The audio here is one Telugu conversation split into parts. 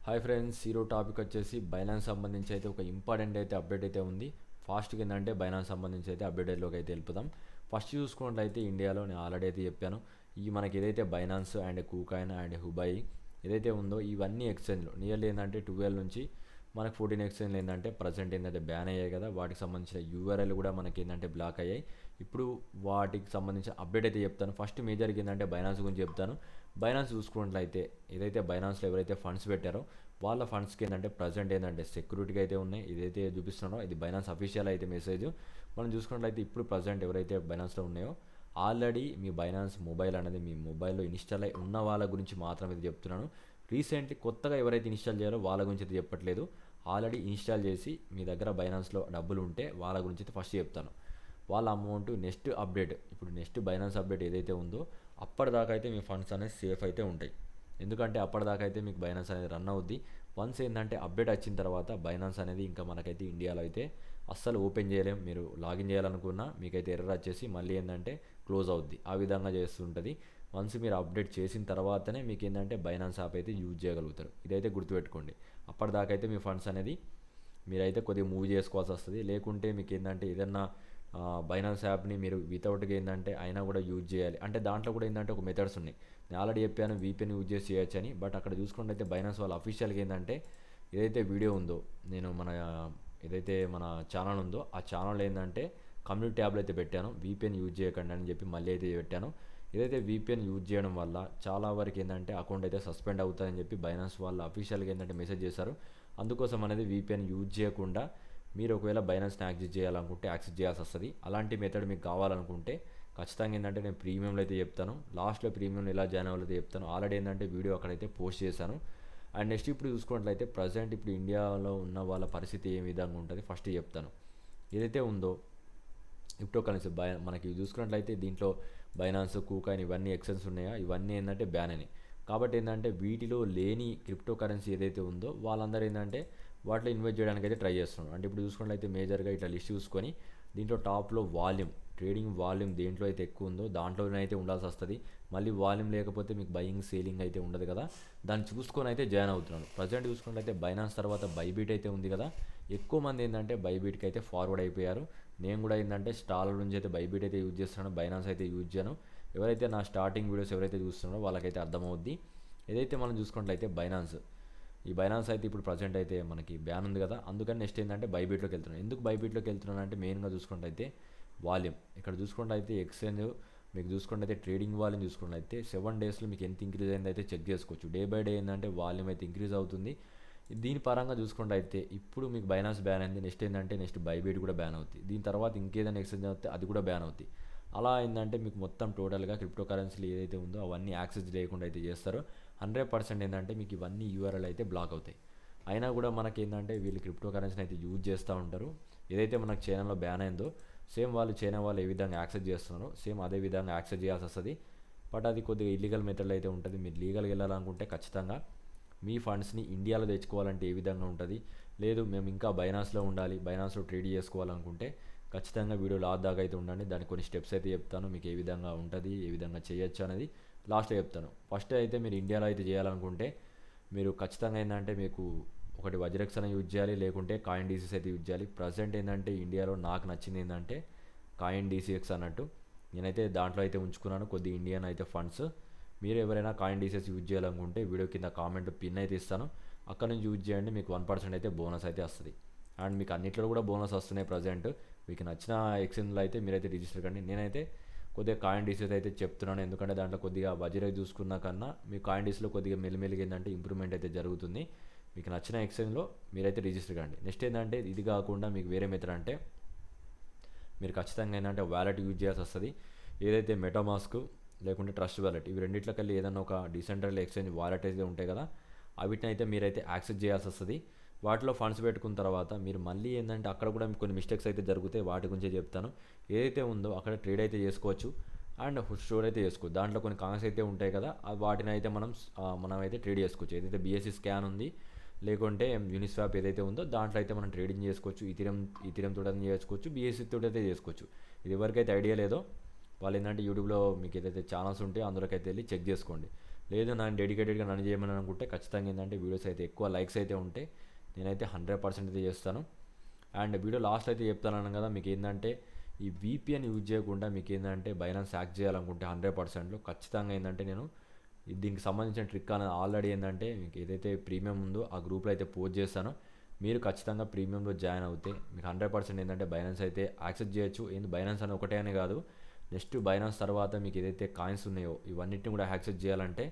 హాయ్ ఫ్రెండ్స్, ఈరోజు టాపిక్ వచ్చేసి బైనాన్స్ సంబంధించి అయితే ఒక ఇంపార్టెంట్ అయితే అప్డేట్ అయితే ఉంది. ఫాస్ట్గా ఏంటంటే బైనాన్స్ సంబంధించి అయితే అప్డేట్లోకి అయితే వెళ్ళిపోదాం. ఫస్ట్ చూసుకున్నట్లయితే ఇండియాలో నేను ఆల్రెడీ అయితే చెప్పాను, ఈ మనకి ఏదైతే బైనాన్స్ అండ్ కూకాయిన్ అండ్ హుబాయి ఏదైతే ఉందో ఇవన్నీ ఎక్స్చేంజ్లో నియర్లీ ఏంటంటే 12 నుంచి మనకు 14 ఎక్స్చేంజ్లు ఏంటంటే ప్రజెంట్ ఏంటంటే బ్యాన్ అయ్యాయి కదా. వాటికి సంబంధించిన యూఆర్ఎల్ కూడా మనకి ఏంటంటే బ్లాక్ అయ్యాయి. ఇప్పుడు వాటికి సంబంధించిన అప్డేట్ అయితే చెప్తాను. ఫస్ట్ మేజర్గా ఏంటంటే బైనాన్స్ గురించి చెప్తాను. బైనాన్స్ చూసుకున్నట్లయితే ఏదైతే బైనాన్స్లో ఎవరైతే ఫండ్స్ పెట్టారో వాళ్ళ ఫండ్స్కి ఏంటంటే ప్రజెంట్ ఏంటంటే సెక్యూరిటీగా అయితే ఉన్నాయి. ఇదైతే చూపిస్తున్నారో ఇది బైనాన్స్ అఫీషియల్ అయితే మెసేజ్. మనం చూసుకున్నట్లయితే ఇప్పుడు ప్రజెంట్ ఎవరైతే బైనాన్స్లో ఉన్నాయో ఆల్రెడీ మీ బైనాన్స్ మొబైల్ అనేది మీ మొబైల్లో ఇన్స్టాల్ అయి ఉన్న వాళ్ళ గురించి మాత్రమే ఇది చెప్తున్నాను. రీసెంట్లీ కొత్తగా ఎవరైతే ఇన్స్టాల్ చేయారో వాళ్ళ గురించి అయితే చెప్పట్లేదు. ఆల్రెడీ ఇన్స్టాల్ చేసి మీ దగ్గర బైనాన్స్లో డబ్బులు ఉంటే వాళ్ళ గురించి అయితే ఫస్ట్ చెప్తాను. వాళ్ళ అమౌంట్ నెక్స్ట్ అప్డేట్, ఇప్పుడు నెక్స్ట్ బైనాన్స్ అప్డేట్ ఏదైతే ఉందో అప్పటిదాకా అయితే మీ ఫండ్స్ అనేది సేఫ్ అయితే ఉంటాయి. ఎందుకంటే అప్పటిదాకా అయితే మీకు బైనాన్స్ అనేది రన్ అవుద్ది. వన్స్ ఏంటంటే అప్డేట్ వచ్చిన తర్వాత బైనాన్స్ అనేది ఇంకా మనకైతే ఇండియాలో అయితే అస్సలు ఓపెన్ చేయలేం. మీరు లాగిన్ చేయాలనుకున్నా మీకైతే ఎర్రర్ వచ్చేసి మళ్ళీ ఏంటంటే క్లోజ్ అవుద్ది. ఆ విధంగా చేస్తుంటుంది. వన్స్ మీరు అప్డేట్ చేసిన తర్వాతనే మీకు ఏంటంటే బైనాన్స్ యాప్ అయితే యూజ్ చేయగలుగుతారు. ఇదైతే గుర్తుపెట్టుకోండి. అప్పటిదాకా అయితే మీ ఫండ్స్ అనేది మీరైతే కొద్దిగా మూవ్ చేసుకోవాల్సి వస్తుంది. లేకుంటే మీకు ఏంటంటే ఏదన్నా బైనాన్స్ యాప్ని మీరు వితౌట్గా ఏంటంటే అయినా కూడా యూజ్ చేయాలి అంటే దాంట్లో కూడా ఏంటంటే ఒక మెథడ్స్ ఉన్నాయి. నేను ఆల్రెడీ చెప్పాను వీపీఎన్ యూజ్ చేసి చేయొచ్చు అని. బట్ అక్కడ చూసుకున్నట్లయితే బైనాన్స్ వాళ్ళ అఫీషియల్గా ఏంటంటే ఏదైతే వీడియో ఉందో నేను ఏదైతే మన ఛానల్ ఉందో ఆ ఛానల్ ఏంటంటే కమ్యూనిటీ ట్యాబ్లో అయితే పెట్టాను వీపీఎన్ యూజ్ చేయకండి అని చెప్పి మళ్ళీ అయితే పెట్టాను. ఏదైతే వీపీఎన్ యూజ్ చేయడం వల్ల చాలా వరకు ఏంటంటే అకౌంట్ అయితే సస్పెండ్ అవుతుందని చెప్పి బైనాన్స్ వాళ్ళు అఫీషియల్గా ఏంటంటే మెసేజ్ చేశారు. అందుకోసం అనేది వీపీఎన్ యూజ్ చేయకుండా మీరు ఒకవేళ బైనాన్స్ని యాక్సెస్ చేయాలనుకుంటే యాక్సెస్ చేయాల్సి వస్తుంది. అలాంటి మెథడ్ మీకు కావాలనుకుంటే ఖచ్చితంగా ఏంటంటే నేను ప్రీమియంలో అయితే చెప్తాను. లాస్ట్లో ప్రీమియంలో ఎలా జాయిన్ అవ్వాలో అయితే చెప్తాను. ఆల్రెడీ ఏంటంటే వీడియో అక్కడైతే పోస్ట్ చేశాను. అండ్ నెక్స్ట్ ఇప్పుడు చూసుకున్నట్లయితే ప్రజెంట్ ఇప్పుడు ఇండియాలో ఉన్న వాళ్ళ పరిస్థితి ఏ విధంగా ఉంటుంది ఫస్ట్ చెప్తాను. ఏదైతే ఉందో క్రిప్టో కరెన్సీ మనకి చూసుకున్నట్లయితే దీంట్లో బైనాన్స్ కూకాయిన్ ఇవన్నీ ఎక్స్చేంజ్ ఉన్నాయా ఇవన్నీ ఏంటంటే బ్యాన్ అయినాయి. కాబట్టి ఏంటంటే వీటిలో లేని క్రిప్టో కరెన్సీ ఏదైతే ఉందో వాళ్ళందరూ ఏంటంటే వాటిలో ఇన్వెస్ట్ చేయడానికి అయితే ట్రై చేస్తున్నారు. అంటే ఇప్పుడు చూసుకున్నట్లయితే మేజర్గా ఇట్లా లిస్ట్ చూసుకొని దీంట్లో టాప్లో వాల్యూమ్ ట్రేడింగ్ వాల్యూమ్ దేంట్లో అయితే ఎక్కువ ఉందో దాంట్లోనే అయితే ఉండాల్సి వస్తుంది. మళ్ళీ వాల్యూమ్ లేకపోతే మీకు బయింగ్ సేలింగ్ అయితే ఉండదు కదా. దాన్ని చూసుకొని అయితే జాయిన్ అవుతున్నాను. ప్రజెంట్ చూసుకున్నట్లయితే బైనాన్స్ తర్వాత బైబీట్ అయితే ఉంది కదా. ఎక్కువ మంది ఏంటంటే బైబీట్కి అయితే ఫార్వర్డ్ అయిపోయారు. నేను కూడా ఏంటంటే స్టార్ల నుంచి అయితే బైబీట్ అయితే యూజ్ చేస్తున్నాను, బైనాన్స్ అయితే యూజ్ చేయను. ఎవరైతే నా స్టార్టింగ్ వీడియోస్ ఎవరైతే చూస్తున్నారో వాళ్ళకైతే అర్థమవుద్ది. ఏదైతే మనం చూసుకున్నట్లయితే బైనాన్స్ ఈ బైనాన్స్ అయితే ఇప్పుడు ప్రజెంట్ అయితే మనకి బ్యాన్ ఉంది కదా. అందుకని నెక్స్ట్ ఏంటంటే బైబీట్లోకి వెళ్తున్నాను. ఎందుకు బైబీట్లోకి వెళ్తున్నాను అంటే మెయిన్గా చూసుకున్నట్లయితే వాల్యూమ్ ఇక్కడ చూసుకున్నట్లయితే ఎక్స్చేంజ్ మీకు చూసుకున్నట్లయితే ట్రేడింగ్ వాల్యూమ్ చూసుకున్నట్లయితే 7 డేస్లో మీకు ఎంత ఇంక్రీజ్ అయింది అయితే చెక్ చేసుకోవచ్చు. డే బై డే ఏంటంటే వాల్యూమ్ అయితే ఇంక్రీజ్ అవుతుంది. దీని పరంగా చూసుకున్నట్లయితే ఇప్పుడు మీకు బైనాన్స్ బ్యాన్ అయింది. నెక్స్ట్ ఏంటంటే నెక్స్ట్ బైబీట్ కూడా బ్యాన్ అవుతుంది. దీని తర్వాత ఇంకేదైనా ఎక్స్చేంజ్ అవుతే అది కూడా బ్యాన్ అవుతుంది. అలా ఏంటంటే మీకు మొత్తం టోటల్గా క్రిప్టో కరెన్సీలు ఏదైతే ఉందో అవన్నీ యాక్సెస్ లేకుండా అయితే చేస్తారో 100% ఏంటంటే మీకు ఇవన్నీ యూఆర్ఎల్ అయితే బ్లాక్ అవుతాయి. అయినా కూడా మనకి ఏంటంటే వీళ్ళు క్రిప్టో కరెన్సీని అయితే యూజ్ చేస్తూ ఉంటారు. ఏదైతే మనకు చైనాలో బ్యాన్ అయిందో సేమ్ వాళ్ళు చైనా వాళ్ళు ఏ విధంగా యాక్సెస్ చేస్తున్నారో సేమ్ అదే విధంగా యాక్సెస్ చేయాల్సి వస్తుంది. బట్ అది కొద్దిగా ఇల్లీగల్ మెథడ్లో అయితే ఉంటుంది. మీరు లీగల్గా వెళ్ళాలనుకుంటే ఖచ్చితంగా మీ ఫండ్స్ని ఇండియాలో తెచ్చుకోవాలంటే ఏ విధంగా ఉంటుంది, లేదు మేము ఇంకా బైనాన్స్లో ఉండాలి బైనాన్స్లో ట్రేడ్ చేసుకోవాలనుకుంటే ఖచ్చితంగా వీడియో లాస్ట్ దాకా అయితే ఉండండి. దానికి కొన్ని స్టెప్స్ అయితే చెప్తాను మీకు ఏ విధంగా ఉంటుంది ఏ విధంగా చేయొచ్చు అనేది లాస్ట్లో చెప్తాను. ఫస్ట్ అయితే మీరు ఇండియాలో అయితే చేయాలనుకుంటే మీరు ఖచ్చితంగా ఏంటంటే మీకు ఒకటి వజ్రెక్స్ అని యూజ్ చేయాలి, లేకుంటే కాయిన్ డీసీఎక్స్ అయితే యూజ్ చేయాలి. ప్రజెంట్ ఏంటంటే ఇండియాలో నాకు నచ్చింది ఏంటంటే కాయిన్ డీసీఎక్స్ అన్నట్టు నేనైతే దాంట్లో అయితే ఉంచుకున్నాను కొద్ది ఇండియన్ అయితే ఫండ్స్. మీరు ఎవరైనా కాయిన్ డీసీఎక్స్ యూజ్ చేయాలనుకుంటే వీడియో కింద కామెంట్ పిన్ అయితే ఇస్తాను, అక్కడ నుంచి యూజ్ చేయండి. మీకు 1% అయితే బోనస్ అయితే వస్తుంది. అండ్ మీకు అన్నిట్లో కూడా బోనస్ వస్తున్నాయి. ప్రజెంట్ మీకు నచ్చిన ఎక్స్చేంజ్లో అయితే మీరైతే రిజిస్టర్ కండి. నేనైతే కొద్దిగా కాయిన్ డీసీఎక్స్ అయితే చెప్తున్నాను, ఎందుకంటే దాంట్లో కొద్దిగా వజ్ర చూసుకున్న కన్నా మీ కాయిన్ డీసీలో కొద్దిగా మెల్లిమెల్లిగా ఏంటంటే ఇంప్రూవ్మెంట్ అయితే జరుగుతుంది. మీకు నచ్చిన ఎక్స్చేంజ్లో మీరైతే రిజిస్టర్ కండి. నెక్స్ట్ ఏంటంటే ఇది కాకుండా మీకు వేరే మెథడ్ అంటే మీరు ఖచ్చితంగా ఏంటంటే వ్యాలెట్ యూజ్ చేయాల్సి వస్తుంది. ఏదైతే మెటామాస్క్ లేకుంటే ట్రస్ట్ వ్యాలెట్ ఇవి రెండిట్లోకి వెళ్ళి ఏదైనా ఒక డిసెంట్రల్ ఎక్స్చేంజ్ వాలెట్ అయితే ఉంటాయి కదా వీటిని అయితే మీరైతే యాక్సెస్ చేయాల్సి వస్తుంది. వాటిలో ఫండ్స్ పెట్టుకున్న తర్వాత మీరు మళ్ళీ ఏంటంటే అక్కడ కూడా మీకు కొన్ని మిస్టేక్స్ అయితే జరుగుతాయి, వాటి గురించే చెప్తాను. ఏదైతే ఉందో అక్కడ ట్రేడ్ అయితే చేసుకోవచ్చు అండ్ స్టోర్ అయితే చేసుకోవచ్చు. దాంట్లో కొన్ని కాయిన్స్ అయితే ఉంటాయి కదా వాటిని అయితే మనం అయితే ట్రేడ్ చేసుకోవచ్చు. ఏదైతే బీఎస్సీ స్కాన్ ఉంది లేకుంటే యూనిస్వాప్ ఏదైతే ఉందో దాంట్లో అయితే మనం ట్రేడింగ్ చేసుకోవచ్చు. ఈథీరియం తోటి చేసుకోవచ్చు, బీఎస్సీ తోటి అయితే చేసుకోవచ్చు. ఇది ఎవరికైతే ఐడియా లేదో వాళ్ళు ఏంటంటే యూట్యూబ్లో మీకు ఏదైతే ఛానల్స్ ఉంటాయో అందులోకైతే వెళ్ళి చెక్ చేసుకోండి. లేదు నన్ను డెడికేటెడ్గా నన్ను చేయమని అనుకుంటే ఖచ్చితంగా ఏంటంటే వీడియోస్ అయితే ఎక్కువ లైక్స్ అయితే ఉంటే నేనైతే 100% అయితే చేస్తాను. అండ్ వీడియో లాస్ట్ అయితే చెప్తాను కదా, మీకు ఏంటంటే ఈ వీపీఎన్ యూజ్ చేయకుండా మీకు ఏంటంటే బైనాన్స్ హ్యాక్ చేయాలనుకుంటే 100% ఖచ్చితంగా ఏంటంటే నేను దీనికి సంబంధించిన ట్రిక్ అనేది ఆల్రెడీ ఏంటంటే మీకు ఏదైతే ప్రీమియం ఉందో ఆ గ్రూప్లో అయితే పోస్ట్ చేస్తానో మీరు ఖచ్చితంగా ప్రీమియంలో జాయిన్ అవుతే మీకు 100% ఏంటంటే బైనాన్స్ అయితే యాక్సెస్ చేయొచ్చు. ఏంది బైనాన్స్ అని ఒకటే అని కాదు, నెక్స్ట్ బైనాన్స్ తర్వాత మీకు ఏదైతే కాయిన్స్ ఉన్నాయో ఇవన్నిటిని కూడా యాక్సెస్ చేయాలంటే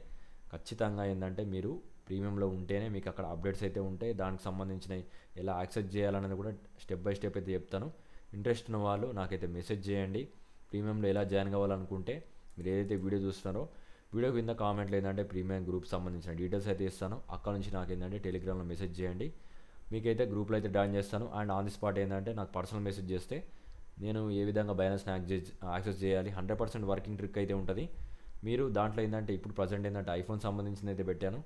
ఖచ్చితంగా ఏంటంటే మీరు ప్రీమియంలో ఉంటేనే మీకు అక్కడ అప్డేట్స్ అయితే ఉంటాయి. దానికి సంబంధించిన ఎలా యాక్సెస్ చేయాలనేది కూడా స్టెప్ బై స్టెప్ అయితే చెప్తాను. ఇంట్రెస్ట్ ఉన్న వాళ్ళు నాకైతే మెసేజ్ చేయండి. ప్రీమియంలో ఎలా జాయిన్ కావాలనుకుంటే మీరు ఏదైతే వీడియో చూస్తున్నారో వీడియో కింద కామెంట్లో ఏంటంటే ప్రీమియం గ్రూప్ సంబంధించిన డీటెయిల్స్ అయితే ఇస్తాను. అక్కడ నుంచి నాకు ఏంటంటే టెలిగ్రామ్లో మెసేజ్ చేయండి, మీకైతే గ్రూప్లో అయితే జాయిన్ చేస్తాను. అండ్ ఆన్ ది స్పాట్ ఏంటంటే నాకు పర్సనల్ మెసేజ్ చేస్తే నేను ఏ విధంగా బైనాన్స్ని యాక్సెస్ చేయాలి 100% వర్కింగ్ ట్రిక్ అయితే ఉంటుంది. మీరు దాంట్లో ఏంటంటే ఇప్పుడు ప్రజెంట్ ఏంటంటే ఐఫోన్ సంబంధించింది అయితే పెట్టాను.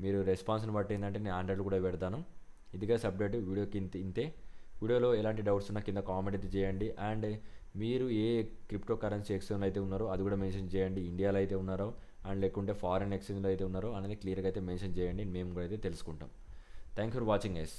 మీరు రెస్పాన్స్ని బట్టి ఏంటంటే నేను ఆండ్రాయిడ్ కూడా పెడతాను. ఇదిగా అప్డేట్ వీడియోకి ఇంతే. వీడియోలో ఎలాంటి డౌట్స్ ఉన్నా కింద కామెంట్ అయితే చేయండి. అండ్ మీరు ఏ క్రిప్టో కరెన్సీ ఎక్స్చేంజ్లో అయితే ఉన్నారో అది కూడా మెన్షన్ చేయండి. ఇండియాలో అయితే ఉన్నారో అండ్ లేకుంటే ఫారెన్ ఎక్స్చేంజ్లో అయితే ఉన్నారో అనేది క్లియర్గా అయితే మెన్షన్ చేయండి, మేము కూడా అయితే తెలుసుకుంటాం. Thank you for watching guys.